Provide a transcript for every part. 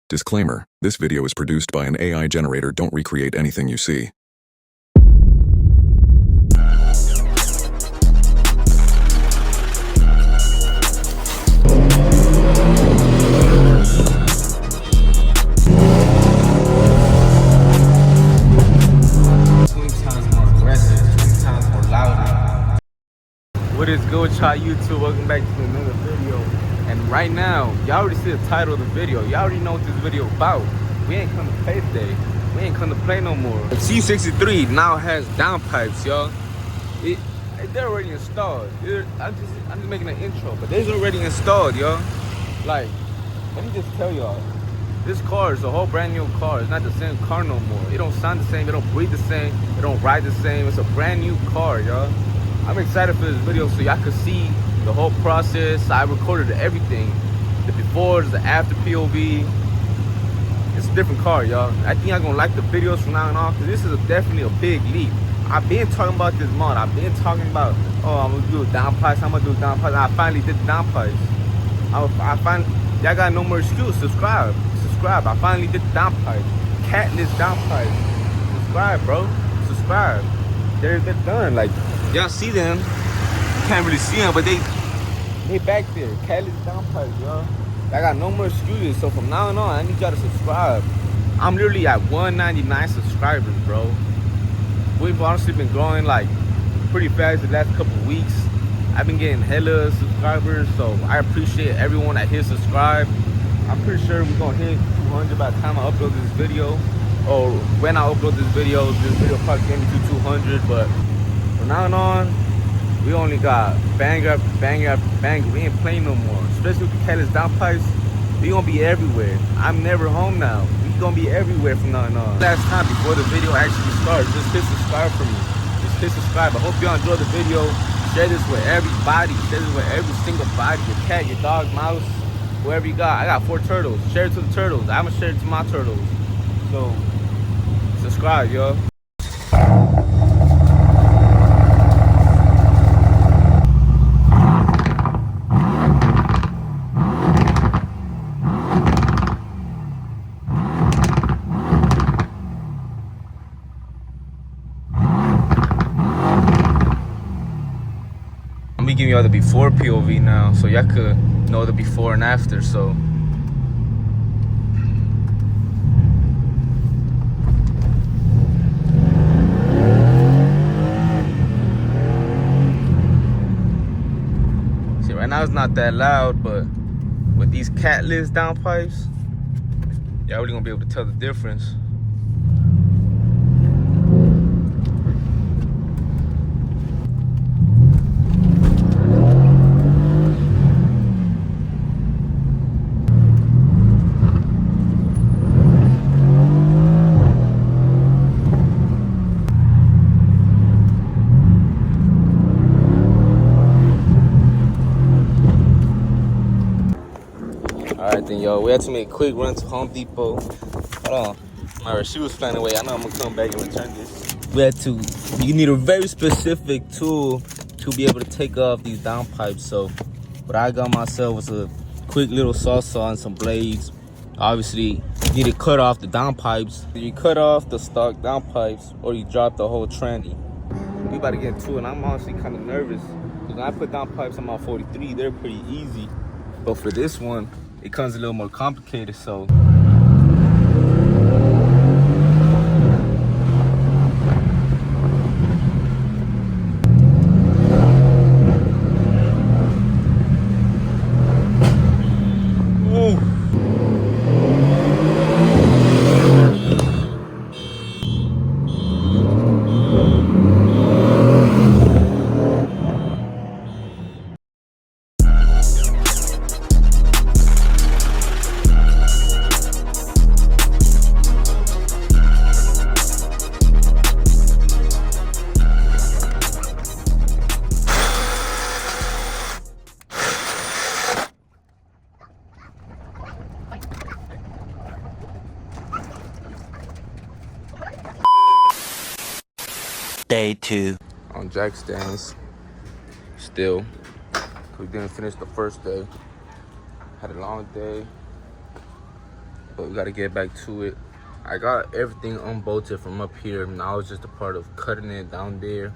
Disclaimer, this video is produced by an AI generator. Don't recreate anything you see. What is good, y'all YouTube? Welcome back to another video. And right now, y'all already see the title of the video. Y'all already know what this video about. We ain't come to play today. We ain't come to play no more. The C63 now has downpipes, y'all. They're already installed. I'm just making an intro, but they're already installed, y'all. Like, let me just tell y'all, this car is a whole brand new car. It's not the same car no more. It don't sound the same. It don't breathe the same. It don't ride the same. It's a brand new car, y'all. I'm excited for this video so y'all can see the whole process. I recorded everything, the befores, the after POV. It's a different car, y'all. I think y'all gonna like the videos from now on because this is definitely a big leap. I've been talking about this mod. I've been talking about, oh, I'm gonna do downpipes. I'm gonna do downpipes. I finally did the downpipes. Y'all got no more excuse. Subscribe. I finally did the downpipes. CATLESS downpipes. Subscribe, bro. Subscribe. They're done. Like, y'all see them. You can't really see them, but they back there. CATLESS downpipes, y'all. I got no more excuses. So from now on, I need y'all to subscribe. I'm literally at 199 subscribers, bro. We've honestly been growing like pretty fast the last couple of weeks. I've been getting hella subscribers, so I appreciate everyone that hit subscribe. I'm pretty sure we're gonna hit 200 by the time I upload this video, or when I upload this video probably get me to 200. But from now on, we only got banger after banger after banger. We ain't playing no more. Especially with the CATLESS downpipes, we gonna be everywhere. I'm never home now. We gonna be everywhere from now on. Last time before the video actually starts, just hit subscribe for me. Just hit subscribe. I hope y'all enjoy the video. Share this with everybody. Share this with every single body. Your cat, your dog, mouse, whoever you got. I got 4 turtles. Share it to the turtles. I'm gonna share it to my turtles. So subscribe, y'all. I'm giving y'all the before POV now, so y'all could know the before and after. So see, right now it's not that loud, but with these CATLESS downpipes, y'all really gonna be able to tell the difference. Alright then, y'all, we had to make a quick run to Home Depot. Hold on, my shoe was flying away. I know I'm gonna come back and return this. You need a very specific tool to be able to take off these downpipes. So what I got myself was a quick little saw and some blades. Obviously, you need to cut off the downpipes. You cut off the stock downpipes or you drop the whole tranny. We about to get into it, and I'm honestly kind of nervous because when I put downpipes on my 43, they're pretty easy. But for this one, it comes a little more complicated, so. Day 2. On jack stands, still. We didn't finish the first day. Had a long day. but we gotta get back to it. I got everything unbolted from up here. Now it's just a part of cutting it down there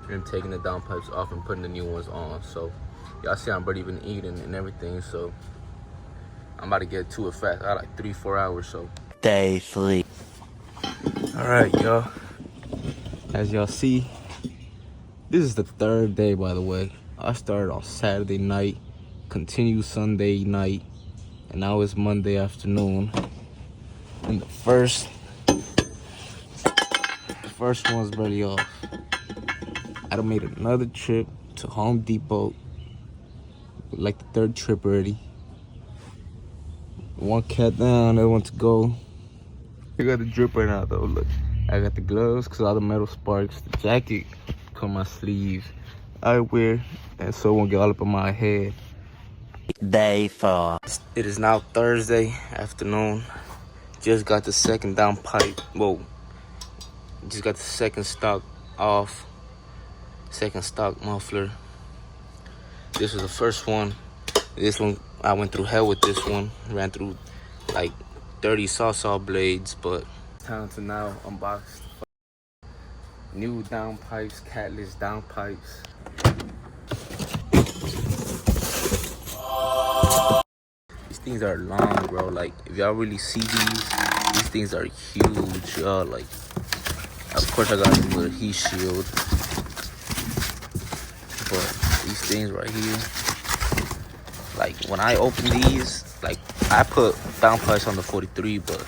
and taking the downpipes off and putting the new ones on. So y'all see I'm already been eating and everything, so I'm about to get to it fast. I got like 3-4 hours, so. Day 3. All right, y'all. As y'all see, this is the 3rd day, by the way. I started on Saturday night, continued Sunday night, and now it's Monday afternoon. And the first one's already off. I done made another trip to Home Depot, like the 3rd trip already. One cat down, another one to go. I got the drip right now though, look. I got the gloves because all the metal sparks, the jacket, come my sleeves. I wear, and so it won't get all up in my head. Day 4. It is now Thursday afternoon. Just got the second downpipe. Whoa. Just got the second stock off. Second stock muffler. This was the first one. This one, I went through hell with this one. Ran through like 30 saw blades, but time to now unbox new downpipes, CATLESS downpipes. These things are long, bro. Like, if y'all really see these things are huge, y'all. Like, of course I got them with a heat shield, but these things right here, like, when I open these, like, I put downpipes on the 43, but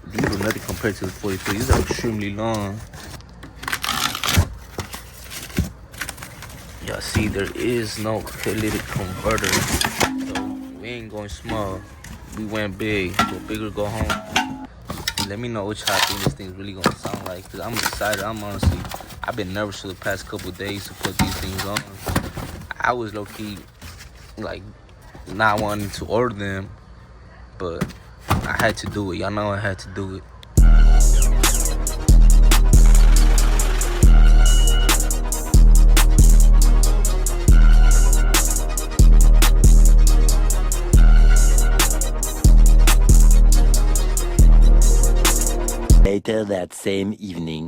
these are nothing compared to the 43. These are extremely long. Y'all see, there is no catalytic converter, so we ain't going small. We went big. Go big or go home. Let me know what y'all think this thing's really gonna sound like, because I'm excited. I've been nervous for the past couple of days to put these things on. I was low-key, like, not wanting to order them, but I had to do it. Y'all know I had to do it. Later that same evening.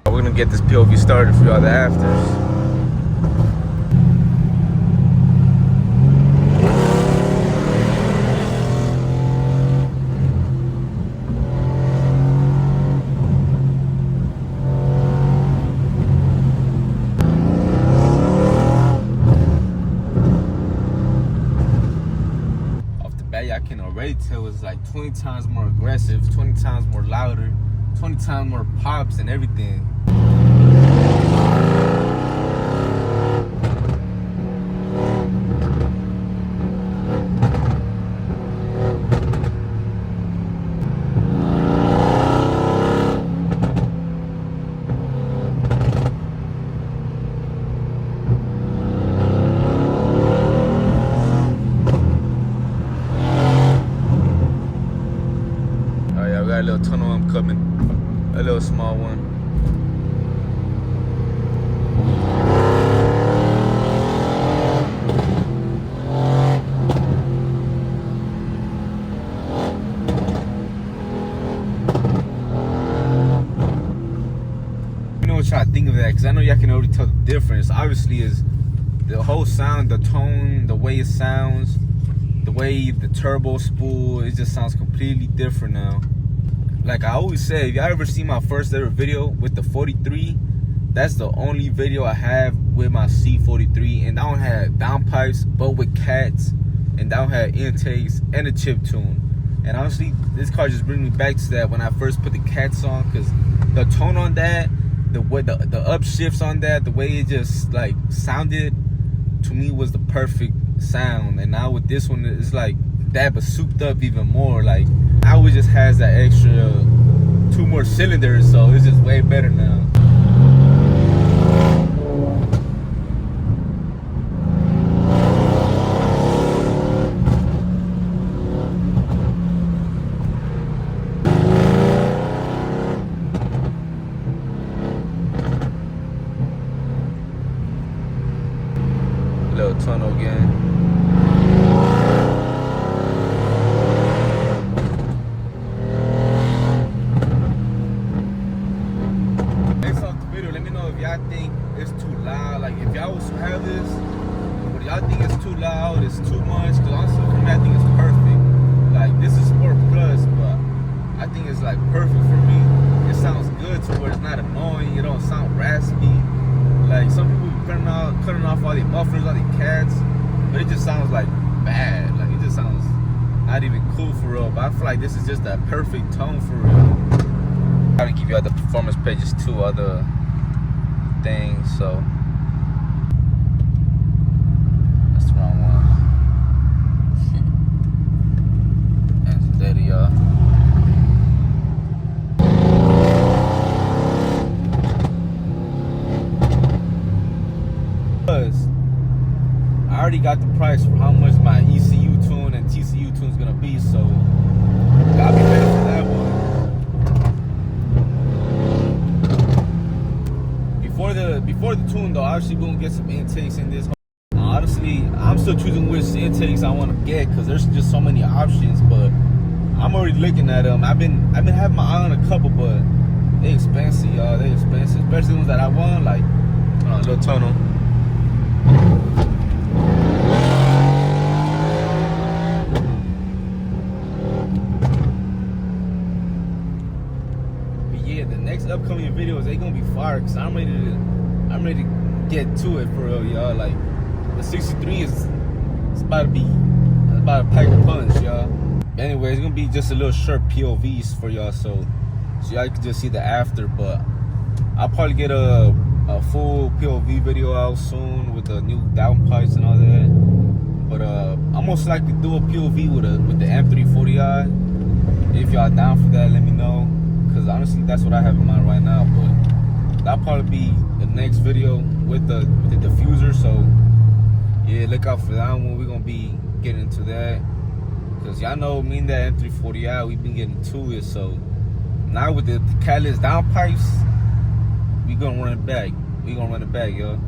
We're gonna get this POV started for y'all, the afters. I can already tell it's like 20 times more aggressive, 20 times more louder, 20 times more pops and everything. Got a little tunnel I'm coming, a little small one. You know what y'all think of that, because I know y'all can already tell the difference. Obviously, is the whole sound, the tone, the way it sounds, the way the turbo spool, it just sounds completely different now. Like I always say, if y'all ever see my first ever video with the 43, that's the only video I have with my C43, and that one had downpipes, but with cats, and that one had intakes and a chip tune. And honestly, this car just brings me back to that when I first put the cats on, because the tone on that, the way the upshifts on that, the way it just like sounded to me was the perfect sound. And now with this one, it's like that, but souped up even more. Like, I always just has that extra 2 more cylinders, so it's just way better now. not even cool for real, but I feel like this is just that perfect tone for real. I gotta give you all the performance pages too, other things, so that's the wrong one. That's steady, y'all. I already got the price for how much my ECU tune and TCU tune is gonna be, so I'll be ready for that one. Before the tune though, I actually gonna get some intakes in this. Honestly, I'm still choosing which intakes I want to get because there's just so many options. But I'm already looking at them. I've been having my eye on a couple, but they expensive, y'all. They expensive, especially the ones that I want. Like, hold on, little tunnel. Upcoming videos, they gonna be fire because I'm ready to get to it for real, y'all. Like the 63 is about to pack a punch, y'all. Anyway, it's gonna be just a little short POVs for y'all, so y'all can just see the after. But I'll probably get a full POV video out soon with the new downpipes and all that. But I'm most likely do a POV with the M340i. If y'all down for that, let me know. Because honestly, that's what I have in mind right now. But that'll probably be the next video with the diffuser. So yeah, look out for that one. We're gonna be getting into that. Because y'all know me and that M340i, we've been getting to it. So now with the CATLESS downpipes, we gonna run it back. We gonna run it back, yo.